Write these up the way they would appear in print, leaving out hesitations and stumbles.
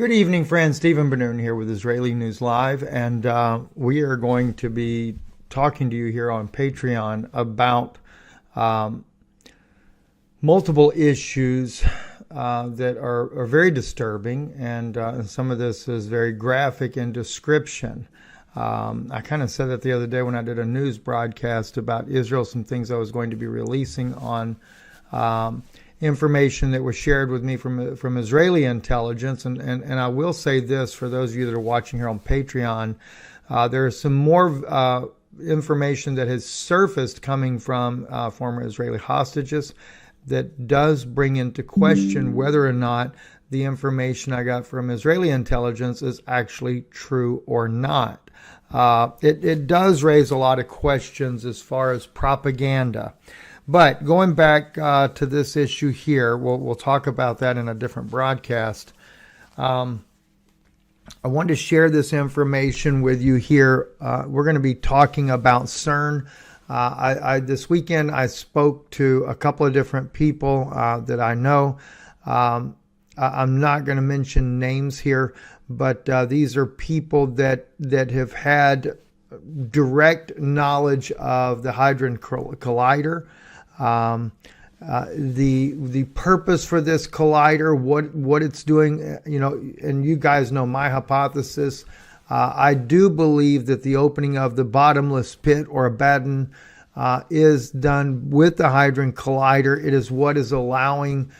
Good evening, friends. Stephen Benoon here with Israeli News Live, and we are going to be talking to you here on Patreon about multiple issues that are very disturbing, and some of this is very graphic in description. I kind of said that the other day when I did a news broadcast about Israel, some things I was going to be releasing on information that was shared with me from Israeli intelligence. And I will say this for those of you that are watching here on Patreon, there is some more information that has surfaced coming from former Israeli hostages that does bring into question whether or not the information I got from Israeli intelligence is actually true or not. It does raise a lot of questions as far as propaganda. But going back to this issue here, we'll talk about that in a different broadcast. I wanted to share this information with you here. We're going to be talking about CERN. This weekend, I spoke to a couple of different people that I know. I'm not going to mention names here, but these are people that have had direct knowledge of the Hadron Collider. The purpose for this collider, what it's doing, and you guys know my hypothesis. I do believe that the opening of the bottomless pit or Abaddon is done with the Hadron Collider. It is what is allowing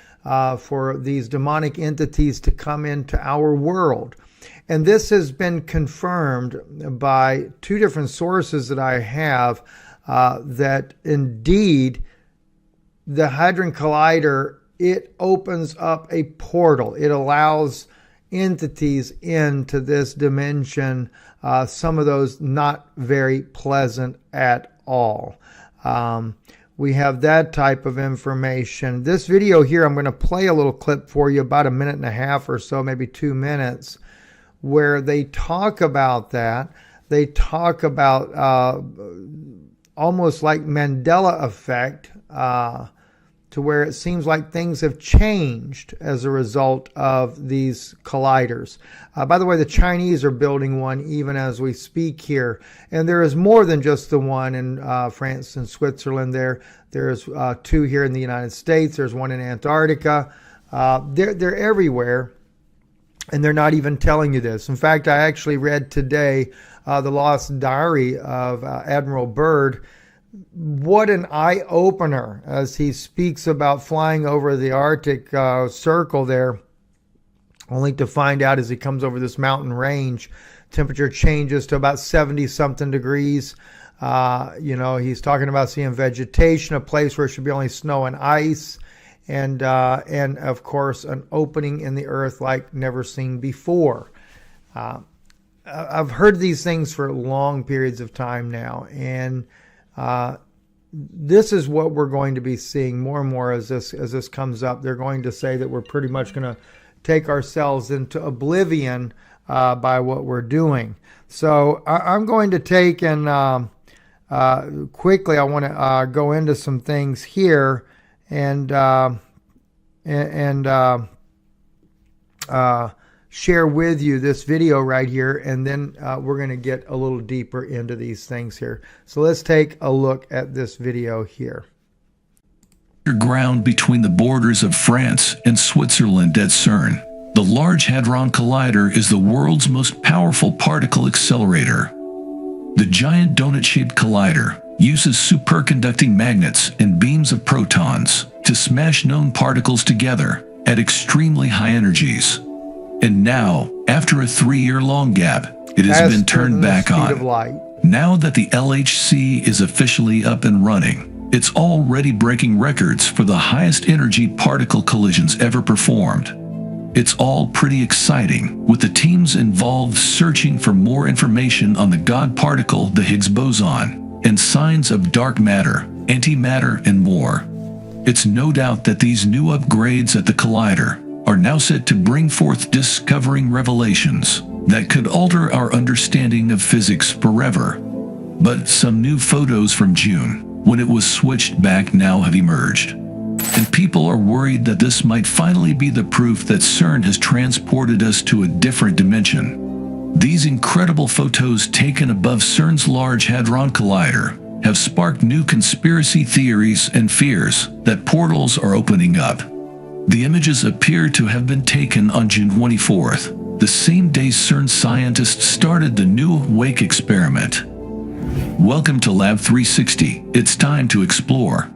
for these demonic entities to come into our world. And this has been confirmed by two different sources that I have, that indeed the Hadron Collider, it opens up a portal. It allows entities into this dimension, some of those not very pleasant at all. We have that type of information. This video here, I'm going to play a little clip for you, about a minute and a half or so, maybe 2 minutes, where they talk about that. They talk about almost like Mandela effect, to where it seems like things have changed as a result of these colliders. By the way, the Chinese are building one even as we speak here. And there is more than just the one in France and Switzerland there. There's two here in the United States. There's one in Antarctica. They're everywhere. And they're not even telling you this. In fact, I actually read today the Lost Diary of Admiral Byrd. What an eye-opener as he speaks about flying over the Arctic Circle there, only to find out as he comes over this mountain range, temperature changes to about 70-something degrees. He's talking about seeing vegetation, a place where it should be only snow and ice, and of course, an opening in the earth like never seen before. I've heard these things for long periods of time now, and this is what we're going to be seeing more and more as this comes up. They're going to say that we're pretty much going to take ourselves into oblivion by what we're doing. So I'm going to take and quickly I want to go into some things here and share with you this video right here, and then we're going to get a little deeper into these things here. So let's take a look at this video here. Ground between the borders of France and Switzerland at CERN. The Large Hadron Collider is the world's most powerful particle accelerator. The giant donut-shaped collider uses superconducting magnets and beams of protons to smash known particles together at extremely high energies. And now, after a 3-year-long gap, it has been turned back on. Now that the LHC is officially up and running, it's already breaking records for the highest energy particle collisions ever performed. It's all pretty exciting, with the teams involved searching for more information on the God particle, the Higgs boson, and signs of dark matter, antimatter, and more. It's no doubt that these new upgrades at the collider are now set to bring forth discovering revelations that could alter our understanding of physics forever. But some new photos from June, when it was switched back, now have emerged. And people are worried that this might finally be the proof that CERN has transported us to a different dimension. These incredible photos taken above CERN's Large Hadron Collider have sparked new conspiracy theories and fears that portals are opening up. The images appear to have been taken on June 24th, the same day CERN scientists started the new Wake experiment. Welcome to Lab 360. It's time to explore.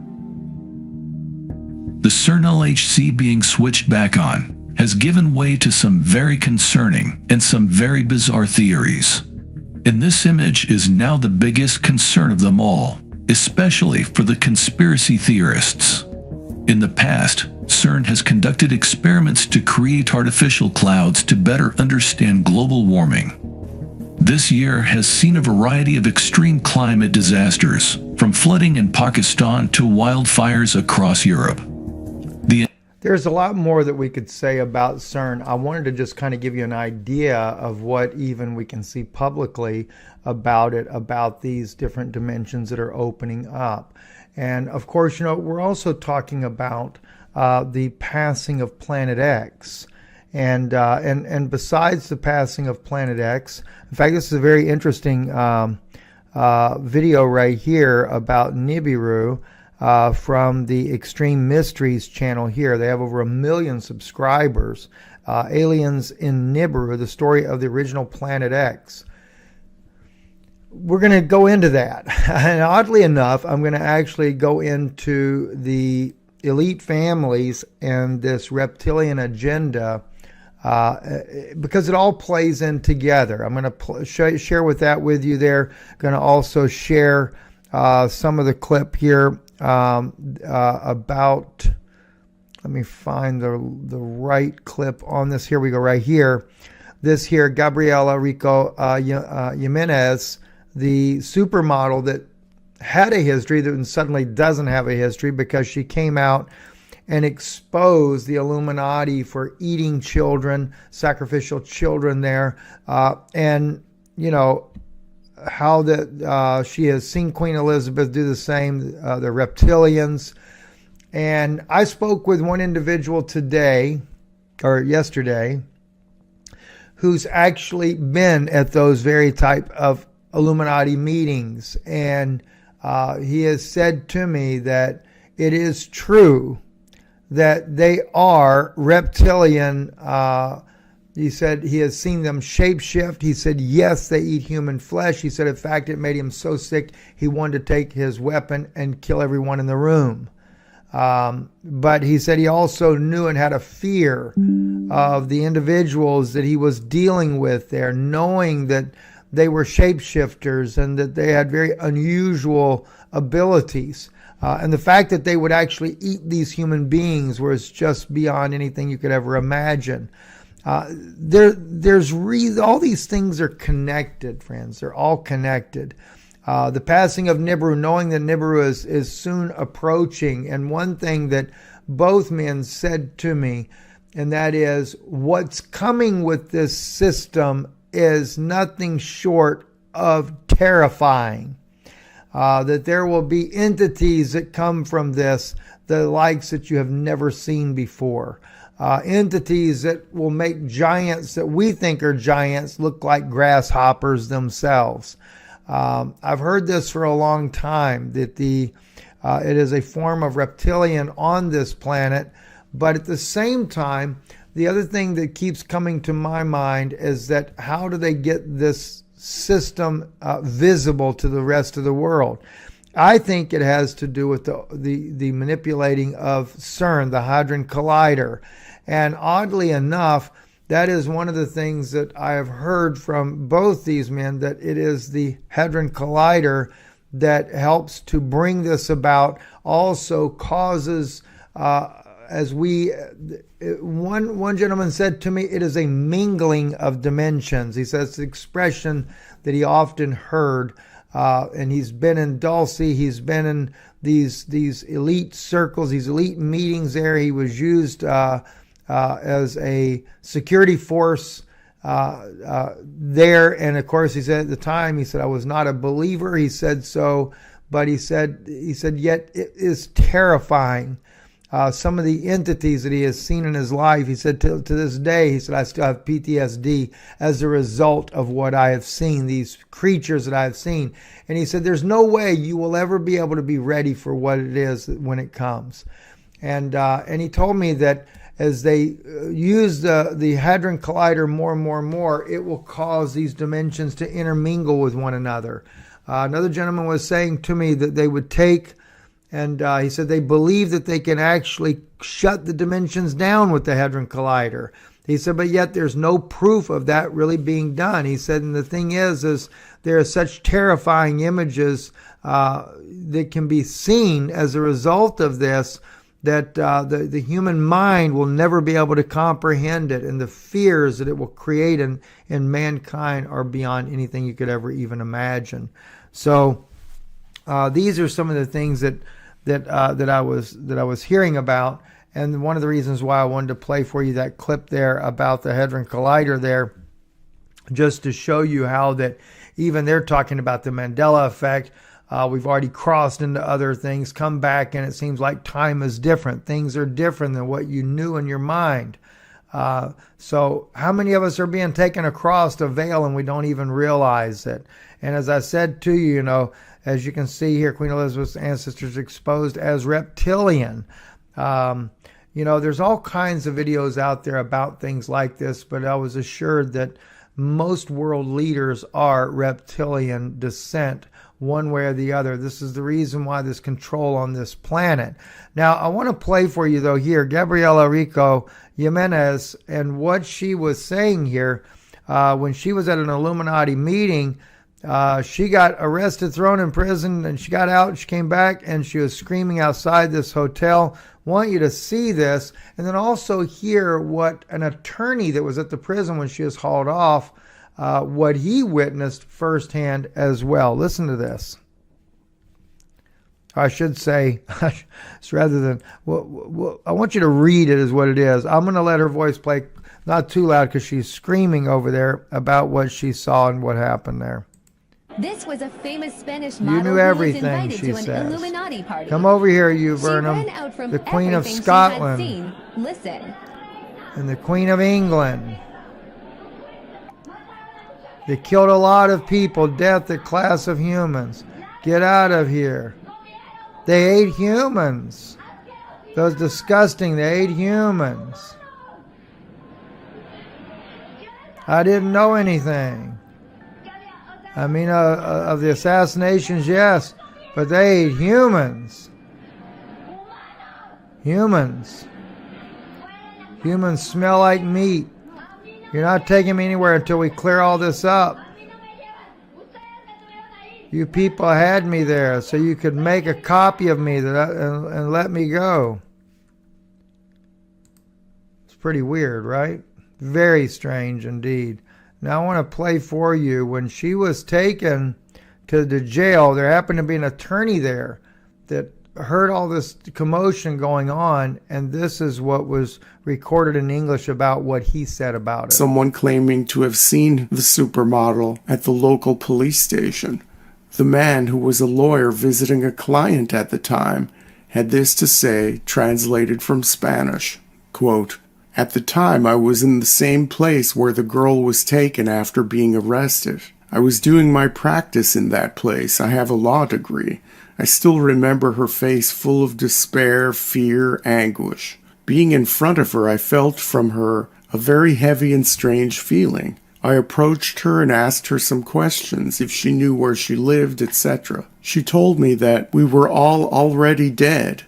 The CERN LHC being switched back on has given way to some very concerning and some very bizarre theories. And this image is now the biggest concern of them all, especially for the conspiracy theorists. In the past, CERN has conducted experiments to create artificial clouds to better understand global warming. This year has seen a variety of extreme climate disasters, from flooding in Pakistan to wildfires across Europe. There's a lot more that we could say about CERN. I wanted to just kind of give you an idea of what even we can see publicly about it, about these different dimensions that are opening up. And of course, we're also talking about the passing of Planet X. And besides the passing of Planet X, in fact, this is a very interesting video right here about Nibiru. From the Extreme Mysteries channel here. They have over 1 million subscribers. Aliens in Nibiru, the story of the original Planet X. We're going to go into that. And oddly enough, I'm going to actually go into the elite families and this reptilian agenda because it all plays in together. I'm going to share with you there. Going to also share some of the clip here about, let me find the right clip on this. Here we go, right here. This here, Gabriela Rico Jimenez, the supermodel that had a history that suddenly doesn't have a history because she came out and exposed the Illuminati for eating children, sacrificial children there, and how that she has seen Queen Elizabeth do the same, the reptilians. And I spoke with one individual yesterday, who's actually been at those very type of Illuminati meetings. And he has said to me that it is true that they are reptilian. He said he has seen them shapeshift. He said, yes, they eat human flesh. He said, in fact, it made him so sick, he wanted to take his weapon and kill everyone in the room. But he said he also knew and had a fear of the individuals that he was dealing with there, knowing that they were shapeshifters and that they had very unusual abilities. And the fact that they would actually eat these human beings was just beyond anything you could ever imagine. There's all these things are connected, friends. They're all connected. The passing of Nibiru, knowing that Nibiru is soon approaching, and one thing that both men said to me, and that is what's coming with this system is nothing short of terrifying. That there will be entities that come from this, the likes that you have never seen before. Entities that will make giants that we think are giants look like grasshoppers themselves. I've heard this for a long time, that it is a form of reptilian on this planet, but at the same time, the other thing that keeps coming to my mind is that how do they get this system visible to the rest of the world? I think it has to do with the manipulating of CERN, the Hadron Collider. And oddly enough, that is one of the things that I have heard from both these men, that it is the Hadron Collider that helps to bring this about, also causes, one gentleman said to me, it is a mingling of dimensions. He says the expression that he often heard, and he's been in Dulce, he's been in these elite circles, these elite meetings there. He was used as a security force there. And of course, he said at the time, he said, I was not a believer. He said so, but he said, yet it is terrifying some of the entities that he has seen in his life. He said to this day, he said, I still have PTSD as a result of what I have seen, these creatures that I have seen. And he said, there's no way you will ever be able to be ready for what it is when it comes. And he told me that as they use the Hadron Collider more and more and more, it will cause these dimensions to intermingle with one another. Another gentleman was saying to me that they would take, and he said they believe that they can actually shut the dimensions down with the Hadron Collider. He said, but yet there's no proof of that really being done. He said, and the thing is there are such terrifying images that can be seen as a result of this, that the human mind will never be able to comprehend it, and the fears that it will create in mankind are beyond anything you could ever even imagine. So these are some of the things that I was hearing about, and one of the reasons why I wanted to play for you that clip there about the Hadron Collider there, just to show you how that even they're talking about the Mandela effect. We've already crossed into other things, come back, and it seems like time is different. Things are different than what you knew in your mind. So how many of us are being taken across a veil and we don't even realize it? And as I said to you, as you can see here, Queen Elizabeth's ancestors exposed as reptilian. There's all kinds of videos out there about things like this, but I was assured that most world leaders are reptilian descent, one way or the other. This is the reason why there's control on this planet. Now, I want to play for you, though, here, Gabriela Rico Jimenez, and what she was saying here when she was at an Illuminati meeting. She got arrested, thrown in prison, and she got out, she came back, and she was screaming outside this hotel. Want you to see this, and then also hear what an attorney that was at the prison when she was hauled off, what he witnessed firsthand as well. Listen to this. I should say, rather than, I want you to read it is what it is. I'm going to let her voice play not too loud because she's screaming over there about what she saw and what happened there. This was a famous Spanish model you knew everything, she says. Illuminati party. Come over here, you Burnham, the Queen of Scotland, Listen. And the Queen of England. They killed a lot of people. Death, the class of humans. Get out of here. They ate humans. Those disgusting, they ate humans. I didn't know anything. I mean, of the assassinations, yes, but they ate humans. Humans. Humans smell like meat. You're not taking me anywhere until we clear all this up. You people had me there so you could make a copy of me and let me go. It's pretty weird, right? Very strange indeed. Now I want to play for you when she was taken to the jail. There happened to be an attorney there that heard all this commotion going on, and this is what was recorded in English about what he said about it. Someone claiming to have seen the supermodel at the local police station. The man, who was a lawyer visiting a client at the time, had this to say, translated from Spanish, quote, "At the time, I was in the same place where the girl was taken after being arrested. I was doing my practice in that place. I have a law degree. I still remember her face full of despair, fear, anguish. Being in front of her, I felt from her a very heavy and strange feeling. I approached her and asked her some questions, if she knew where she lived, etc. She told me that we were all already dead,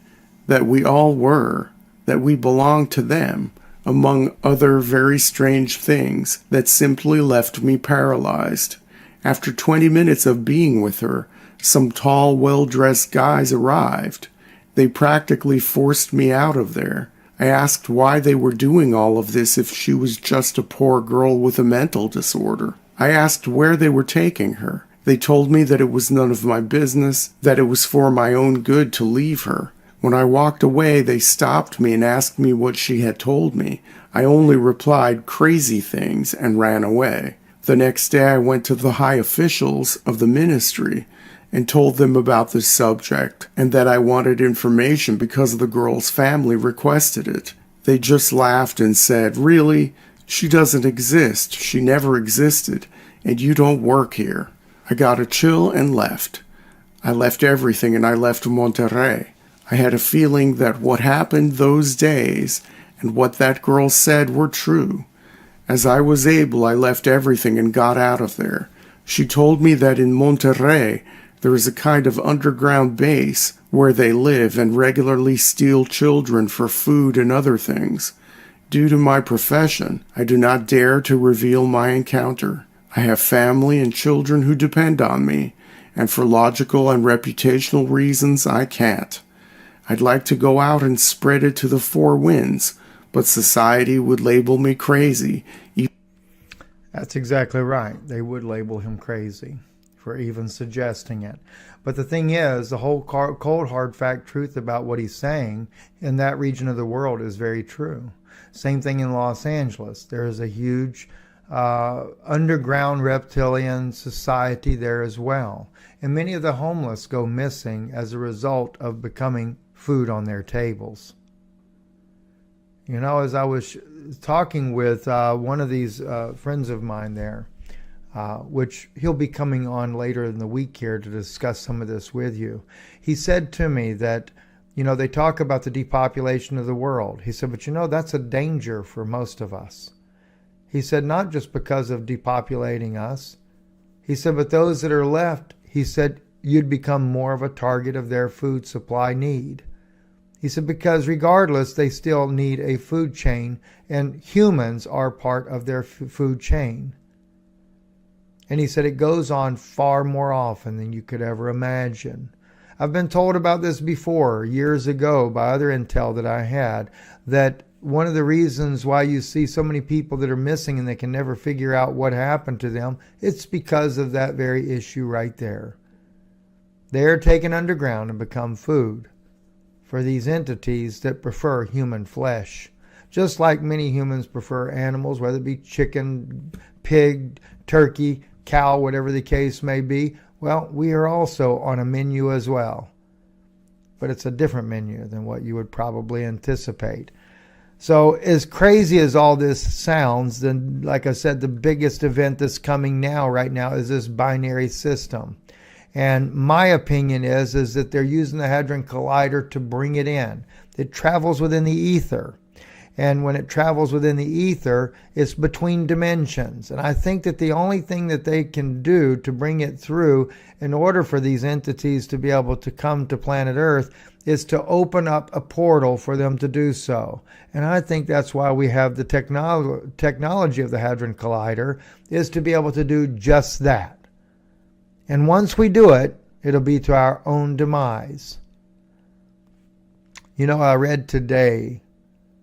that we all were, that we belonged to them, among other very strange things that simply left me paralyzed. After 20 minutes of being with her, some tall, well-dressed guys arrived. They practically forced me out of there. I asked why they were doing all of this if she was just a poor girl with a mental disorder. I asked where they were taking her. They told me that it was none of my business, that it was for my own good to leave her. When I walked away, they stopped me and asked me what she had told me. I only replied crazy things and ran away. The next day I went to the high officials of the ministry and told them about the subject and that I wanted information because the girl's family requested it. They just laughed and said, "Really? She doesn't exist. She never existed, and you don't work here." I got a chill and left. I left everything and I left Monterrey. I had a feeling that what happened those days and what that girl said were true. As I was able, I left everything and got out of there. She told me that in Monterrey, there is a kind of underground base where they live and regularly steal children for food and other things. Due to my profession, I do not dare to reveal my encounter. I have family and children who depend on me, and for logical and reputational reasons, I can't. I'd like to go out and spread it to the four winds, but society would label me crazy. That's exactly right. They would label him crazy for even suggesting it. But the thing is, the whole cold hard fact truth about what he's saying in that region of the world is very true. Same thing in Los Angeles. There is a huge underground reptilian society there as well. And many of the homeless go missing as a result of becoming food on their tables. You know, as I was talking with one of these friends of mine there, which he'll be coming on later in the week here to discuss some of this with you. He said to me that, you know, they talk about the depopulation of the world. He said, but you know, that's a danger for most of us. He said, not just because of depopulating us. He said, but those that are left, he said, you'd become more of a target of their food supply need. He said, because regardless, they still need a food chain, and humans are part of their food chain. And he said it goes on far more often than you could ever imagine. I've been told about this before, years ago, by other intel that I had, that one of the reasons why you see so many people that are missing and they can never figure out what happened to them, it's because of that very issue right there. They're taken underground and become food for these entities that prefer human flesh. Just like many humans prefer animals, whether it be chicken, pig, turkey, cow, whatever the case may be. Well, we are also on a menu as well. But it's a different menu than what you would probably anticipate. So as crazy as all this sounds, then like I said, the biggest event that's coming now, right now, is this binary system. And my opinion is that they're using the Hadron Collider to bring it in. It travels within the ether. And when it travels within the ether, it's between dimensions. And I think that the only thing that they can do to bring it through in order for these entities to be able to come to planet Earth is to open up a portal for them to do so. And I think that's why we have the technology of the Hadron Collider, is to be able to do just that. And once we do it, it'll be to our own demise. You know, I read today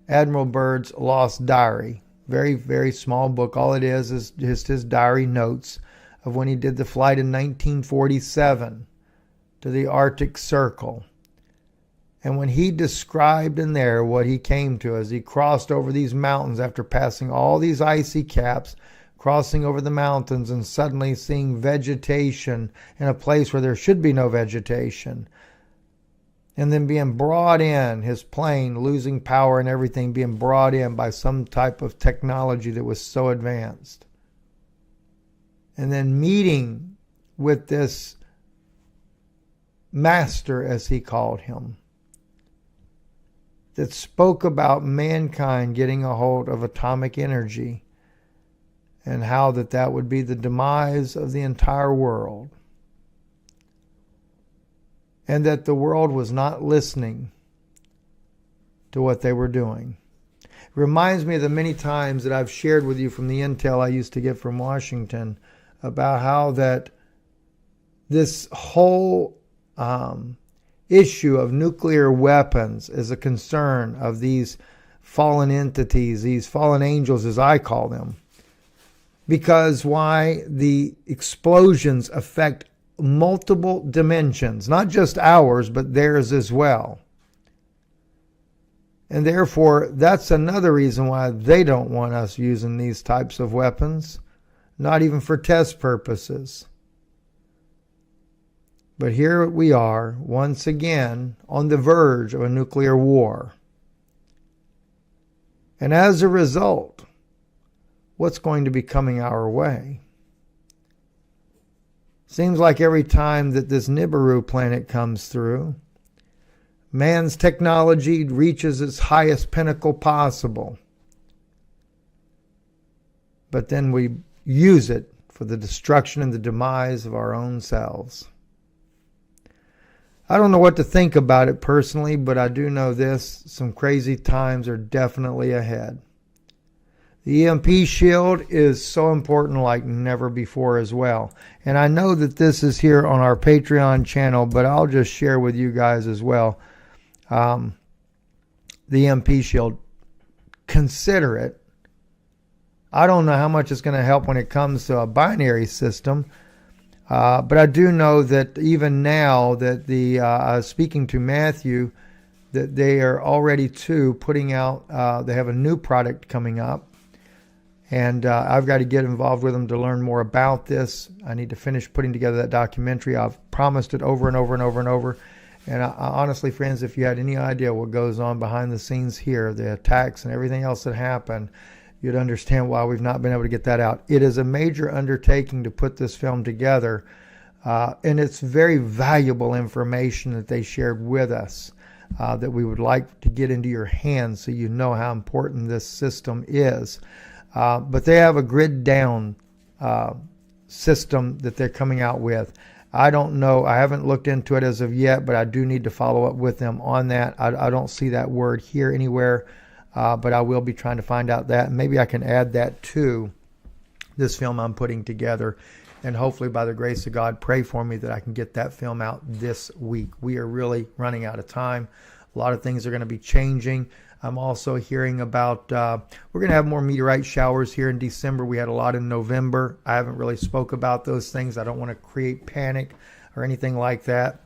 Admiral Byrd's Lost Diary. Very, very small book. All it is just his diary notes of when he did the flight in 1947 to the Arctic Circle. And when he described in there what he came to as he crossed over these mountains after passing all these icy caps, crossing over the mountains and suddenly seeing vegetation in a place where there should be no vegetation. And then being brought in, his plane losing power and everything, being brought in by some type of technology that was so advanced. And then meeting with this master, as he called him, that spoke about mankind getting a hold of atomic energy and how that would be the demise of the entire world. And that the world was not listening to what they were doing. It reminds me of the many times that I've shared with you from the intel I used to get from Washington about how that this whole issue of nuclear weapons is a concern of these fallen entities, these fallen angels as I call them. Because why? The explosions affect multiple dimensions, not just ours, but theirs as well. And therefore, that's another reason why they don't want us using these types of weapons, not even for test purposes. But here we are, once again, on the verge of a nuclear war. And as a result, what's going to be coming our way? Seems like every time that this Nibiru planet comes through, man's technology reaches its highest pinnacle possible. But then we use it for the destruction and the demise of our own selves. I don't know what to think about it personally, but I do know this: some crazy times are definitely ahead. The EMP shield is so important like never before as well. And I know that this is here on our Patreon channel, but I'll just share with you guys as well. The EMP shield, consider it. I don't know how much it's going to help when it comes to a binary system. But I do know that even now that speaking to Matthew, that they are already putting out, they have a new product coming up. And I've got to get involved with them to learn more about this. I need to finish putting together that documentary. I've promised it over and over and over and over. And honestly, friends, if you had any idea what goes on behind the scenes here, the attacks and everything else that happened, you'd understand why we've not been able to get that out. It is a major undertaking to put this film together, and it's very valuable information that they shared with us that we would like to get into your hands so you know how important this system is. But they have a grid down system that they're coming out with. I don't know. I haven't looked into it as of yet, but I do need to follow up with them on that. I don't see that word here anywhere. But I will be trying to find out that. Maybe I can add that to this film I'm putting together. And hopefully, by the grace of God, pray for me that I can get that film out this week. We are really running out of time. A lot of things are going to be changing. I'm also hearing about, we're going to have more meteorite showers here in December. We had a lot in November. I haven't really spoke about those things. I don't want to create panic or anything like that.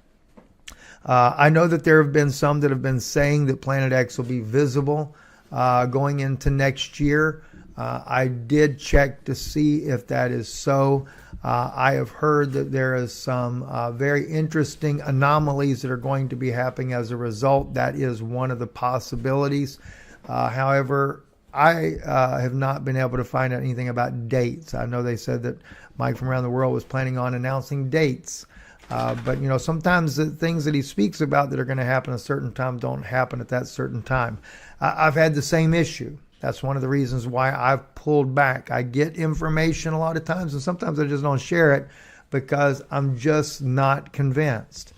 I know that there have been some that have been saying that Planet X will be visible going into next year. I did check to see if that is so. I have heard that there is some very interesting anomalies that are going to be happening as a result. That is one of the possibilities. However, I have not been able to find out anything about dates. I know they said that Mike from around the world was planning on announcing dates. But, you know, sometimes the things that he speaks about that are going to happen at a certain time don't happen at that certain time. I've had the same issue. That's one of the reasons why I've pulled back. I get information a lot of times, and sometimes I just don't share it because I'm just not convinced.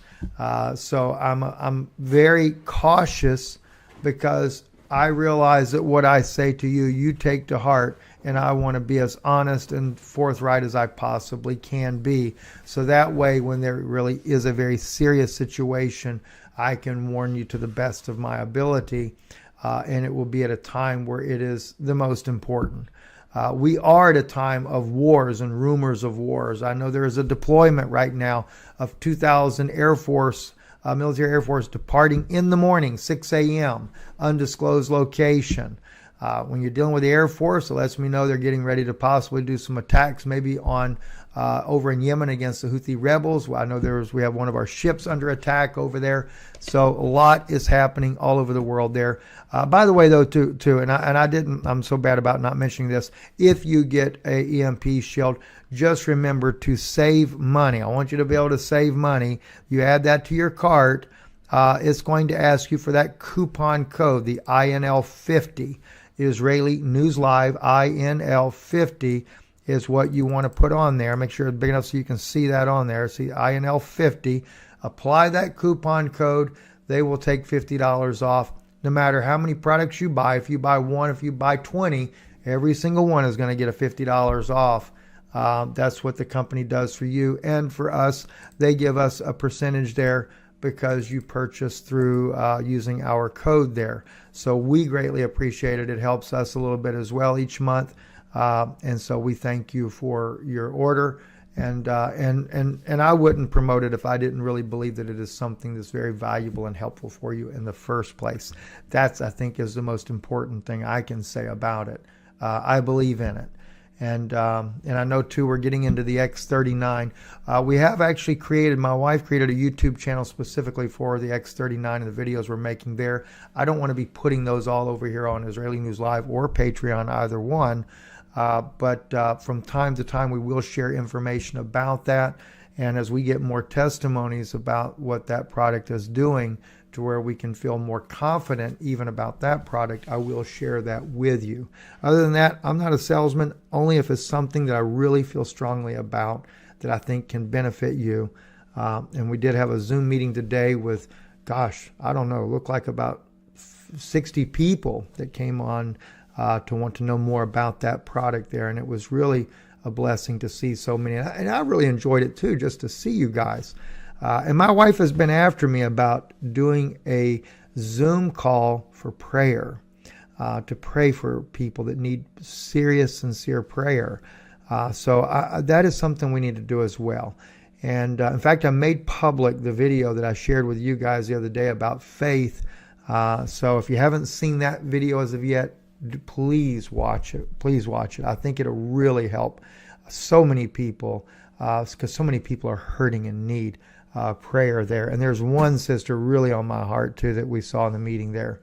So I'm very cautious because I realize that what I say to you, you take to heart, and I want to be as honest and forthright as I possibly can be. So that way, when there really is a very serious situation, I can warn you to the best of my ability, and it will be at a time where it is the most important. We are at a time of wars and rumors of wars. I know there is a deployment right now of 2,000 Air Force military Air Force departing in the morning, 6 a.m., undisclosed location. When you're dealing with the Air Force, it lets me know they're getting ready to possibly do some attacks, maybe on over in Yemen against the Houthi rebels. I know we have one of our ships under attack over there. So a lot is happening all over the world there. By the way, though, too, and I'm so bad about not mentioning this. If you get a EMP shield, just remember to save money. I want you to be able to save money. You add that to your cart. It's going to ask you for that coupon code, the INL50. Israeli News Live INL50 is what you want to put on there. Make sure it's big enough so you can see that on there. See INL50. Apply that coupon code. They will take $50 off. No matter how many products you buy, if you buy one, if you buy 20, every single one is going to get a $50 off. That's what the company does for you and for us. They give us a percentage there because you purchase through using our code there. So we greatly appreciate it. It helps us a little bit as well each month. And so we thank you for your order. And I wouldn't promote it if I didn't really believe that it is something that's very valuable and helpful for you in the first place. That's, I think, is the most important thing I can say about it. I believe in it. And I know too we're getting into the X39. We have actually created, my wife created a YouTube channel specifically for the X39 and the videos we're making there. I don't want to be putting those all over here on Israeli News Live or Patreon, either one. But from time to time we will share information about that. And as we get more testimonies about what that product is doing, to where we can feel more confident even about that product, I will share that with you. Other than that, I'm not a salesman, only if it's something that I really feel strongly about that I think can benefit you. And we did have a Zoom meeting today with, gosh, I don't know, looked like about 60 people that came on to want to know more about that product there. And it was really a blessing to see so many. And I really enjoyed it too, just to see you guys. And my wife has been after me about doing a Zoom call for prayer, to pray for people that need serious, sincere prayer. So that is something we need to do as well. And in fact, I made public the video that I shared with you guys the other day about faith. So if you haven't seen that video as of yet, please watch it. Please watch it. I think it'll really help so many people, because so many people are hurting and need prayer there. And there's one sister really on my heart too that we saw in the meeting there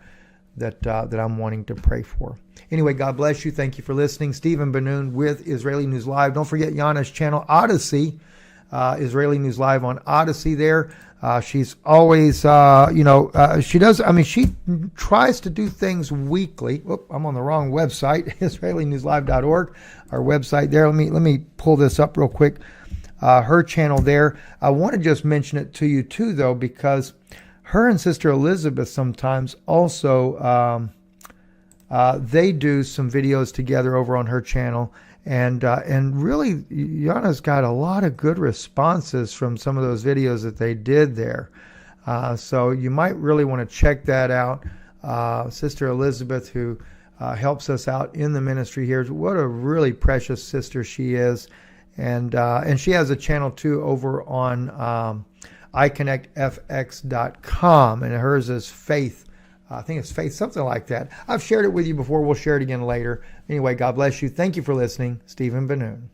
that I'm wanting to pray for. Anyway, God bless you. Thank you for listening. Stephen Ben-Nun with Israeli News Live. Don't forget Yana's channel, Odyssey, Israeli News Live on Odyssey there. She's always, she does, she tries to do things weekly. Whoop, I'm on the wrong website, IsraeliNewsLive.org, our website there. Let me pull this up real quick. Her channel there. I want to just mention it to you too, though, because her and Sister Elizabeth sometimes also, they do some videos together over on her channel. And really, Yana's got a lot of good responses from some of those videos that they did there. So you might really want to check that out. Sister Elizabeth, who helps us out in the ministry here, what a really precious sister she is. And she has a channel too over on iConnectFX.com, and hers is Faith. I think it's Faith, something like that. I've shared it with you before. We'll share it again later. Anyway, God bless you. Thank you for listening. Stephen Ben-Nun.